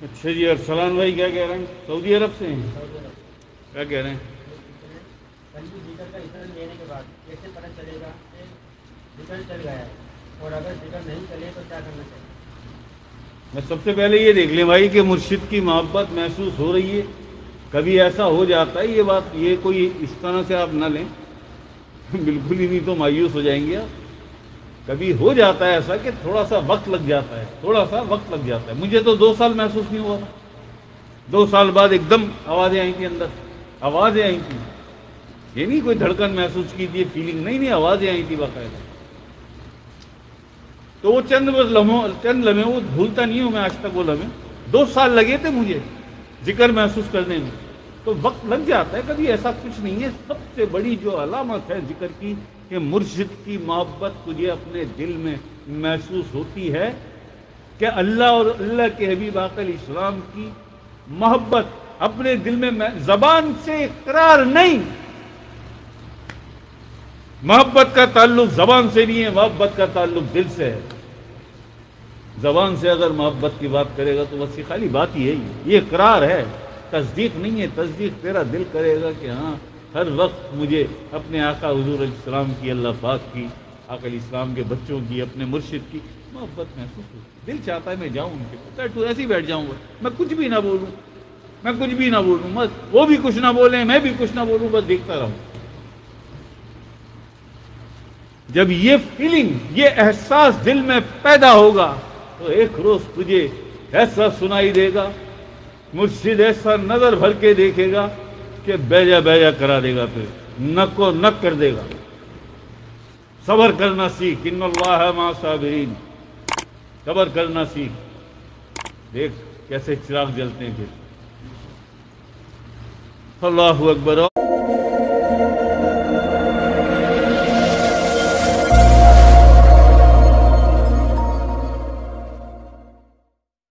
اچھا جی، ارسلان بھائی کیا کہہ رہے ہیں؟ سعودی عرب سے ہیں؟ کیا کہہ رہے ہیں؟ ذکر کا اثر لینے کے بعد کیسے پتہ چلے گا کہ ذکر چل گیا ہے، اور اگر ذکر نہیں چلے تو کیا کرنا چاہیے؟ میں سب سے پہلے یہ دیکھ لیں بھائی کہ مرشد کی محبت محسوس ہو رہی ہے. کبھی ایسا ہو جاتا ہے، یہ بات یہ کوئی اس طرح سے آپ نہ لیں بالکل ہی نہیں تو مایوس ہو جائیں گے آپ. کبھی ہو جاتا ہے ایسا کہ تھوڑا سا وقت لگ جاتا ہے، تھوڑا سا وقت لگ جاتا ہے. مجھے تو 2 سال محسوس نہیں ہوا تھا. 2 سال بعد ایک دم آوازیں آئی تھیں اندر، آوازیں آئی تھیں. یہ نہیں کوئی دھڑکن محسوس کی تھی، فیلنگ نہیں، آوازیں آئی تھی باقاعدہ. تو وہ چند لمحے وہ بھولتا نہیں ہوں میں آج تک. وہ لمحے 2 سال لگے تھے مجھے ذکر محسوس کرنے میں. تو وقت لگ جاتا ہے، کبھی ایسا کچھ نہیں ہے. سب سے بڑی جو علامت ہے ذکر کی کہ مرشد کی محبت تجھے اپنے دل میں محسوس ہوتی ہے کہ اللہ اور اللہ کے حبیب آقا علیہ السلام کی محبت اپنے دل میں زبان سے اقرار نہیں. محبت کا تعلق زبان سے نہیں ہے، محبت کا تعلق دل سے ہے. زبان سے اگر محبت کی بات کرے گا تو بس یہ خالی بات ہی ہے، یہ اقرار ہے، تصدیق نہیں ہے. تصدیق تیرا دل کرے گا کہ ہاں ہر وقت مجھے اپنے آقا حضور علیہ السلام کی، اللہ پاک کی، آقا علیہ السلام کے بچوں کی، اپنے مرشد کی محبت محسوس ہوتی. دل چاہتا ہے میں جاؤں ان کے پاس، تو ایسے ہی بیٹھ جاؤں گا، میں کچھ بھی نہ بولوں، بس وہ بھی کچھ نہ بولیں، میں بھی کچھ نہ بولوں، بس دیکھتا رہوں. جب یہ فیلنگ، یہ احساس دل میں پیدا ہوگا تو ایک روز تجھے ایسا سنائی دے گا، مرشد ایسا نظر بھر کے دیکھے گا کہ بیجا بیجا کرا دے گا، پھر نک و نک کر دے گا. صبر کرنا سیکھ، ان اللہ مع الصابرین. صبر کرنا سیکھ. دیکھ کیسے چراغ جلتے ہیں پھر. اللہ اکبر.